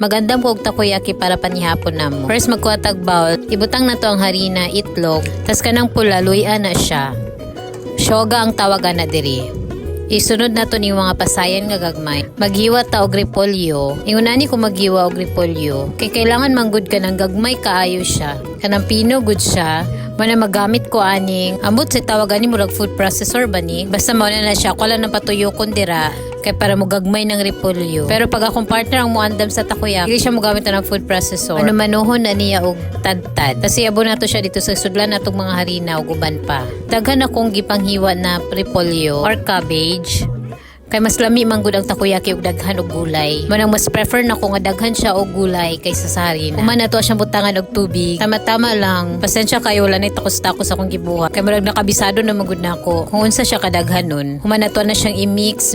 Magandam kog takoyaki para panihapon namo. First magkuha tag bowl, ibutang na to ang harina, itlog, tas kanang pula luya na siya. Shoga ang tawagan na diri. Isunod na to ni mga pasayan nga gagmay. Maghiwa ta og repolyo. Ingunani ko maghiwa og repolyo. Kay kailangan manggod ka ng gagmay kaayo siya. Kanang pino good siya. Mana magamit ko aning ambot sa tawagan ni murag food processor ba ni? Basta mao na siya ko lang nang patuyokon dira kay para mo gagmay ng repolyo. Pero pag akong partner ang muandam sa takoyaki, dili siya mo gamit ng food processor. Ano manuhon na niya og tadtad. Kasi abo na to siya dito sa sudlan natong mga harina ug uban pa. Daghan akong gipanghiwa na repolyo or cabbage. Kay mas lami manggod ang takoyaki og daghan og gulay. Manang mas prefer nako nga daghan siya og gulay kaysa sa harina. Human na to siyang butangan og tubig. Tama-tama lang. Pasensya kayo wala nay takos-takos akong gibuhat. Kay murag nakabisado na manggod nako kung unsa siya kadaghan nun. Human na to na siyang i-mix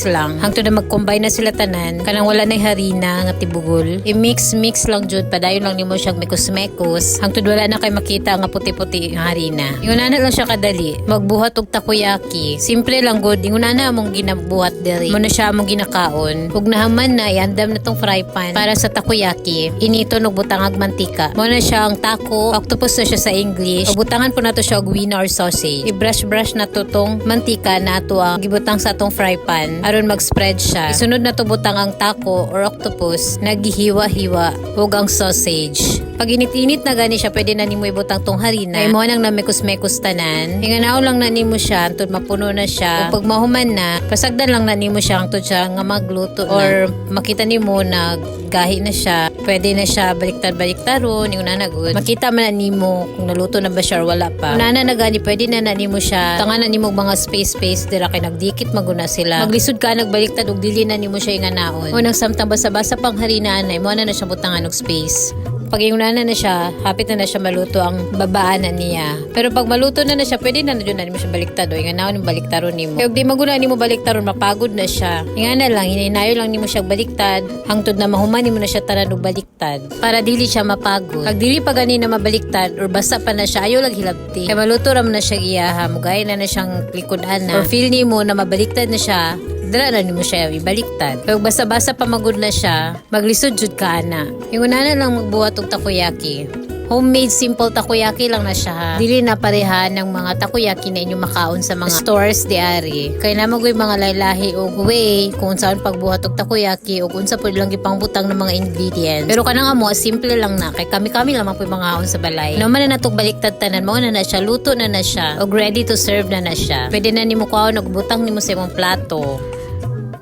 lang. Hangtod na mag-combine na sila tanan kanang wala nay harina nga tibugol. I-mix lang jud padayon lang nimo siyang mekos-mekos. Hangtod wala na kay makita nga puti-puti nga harina. Inguna lang siya kadali. Magbuhat og takoyaki. Simple lang gud. Inguna na among buhat diri. Muna siya mong ginakaon. Ug nahaman na iandam na tong fry pan para sa takoyaki. Inito og butangag mantika. Muna siya ang taco, octopus na siya sa English. Ug butangan po nato siya og wiener or sausage. I-brush na to tong mantika na ato ang gibutang sa atong fry pan aron mag-spread siya. Isunod na to butang ang taco or octopus, nagihiwa-hiwa ug ang sausage. Pag init-init na gani siya, pwede na nimo ibutang tong harina. Ay mo nang namekos-mekos tanan. Inganaw lang na nimo siya antod mapuno na siya. Ug pag mahuman na, pasagdan lang na nimo siya antod siya nga magluto or makita nimo na gahi na siya. Pwede na siya baliktad-baliktaron, yung nanagod. Makita man na nimo kung naluto na ba siya or wala pa. Kung na gani, pwede na nimo siya. Tangan na nimo mga space dira kay nagdikit maguna sila. Maglisod ka nagbaliktad ug dili na nimo siya inganaon. Unang samtang basa-basa pang harina anay mo na siya butangan og space. Pag iunanan na siya, hapit na siya maluto ang babaan na niya. Pero pag maluto na siya, pwede na dyan na mo siya baliktad. O nga naon yung baliktaron nimo. Kaya di maguna nimo baliktaron, mapagod na siya. Nga na lang, hininayo lang nimo siya baliktad. Hangtod na mahuman nimo na siya tanan og baliktad. Para dili siya mapagod. Pag dili pa gani na mabaliktad or basa pa na siya, ayaw lang hilabti. Kaya maluto ram na siya iyaha. Mugay na siyang likudan na. Or feel nimo na mabaliktad na siya, dala na nimo siya ibaliktad. Kaya basa-basa pa magud na siya, maglisod jud ka na. Yung una na lang magbuhat og takoyaki. Homemade simple takoyaki lang na siya ha. Dili na pareha ng mga takoyaki na inyong makaon sa mga stores diari. Kaya na magoy mga laylahi og way kung saan pagbuhat og takoyaki o kung sa pwede lang ipangbutang ng mga ingredients. Pero kanang amo simple lang na kay kami lang po mga haon sa balay. No man na natog baliktad tanan mo na siya, luto na siya og ready to serve na siya. Pwede na nimo kuhaon og butang nimo sa imong plato.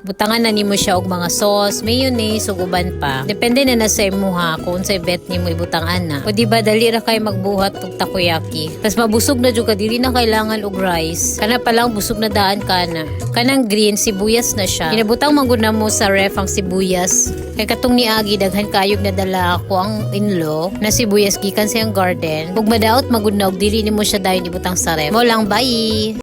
Butangan na nimo siya og mga sauce, mayonnaise ug uban pa. Depende na sa imo ha kung sa bet nimo ibutangan na. O di ba dali ra kay magbuhat og takoyaki. Tas mabusog na jud ka dili na kailangan og rice. Kana pa lang busog na daan kana. Kanang green sibuyas na siya. Inabutang manggod na mo sa ref ang sibuyas. Kay katong niagi daghan kayog na dala ako ang inlo na sibuyas gikan sa iyang garden. Ug madaot magud na og dili nimo siya dayon ibutang sa ref. Mo lang bye.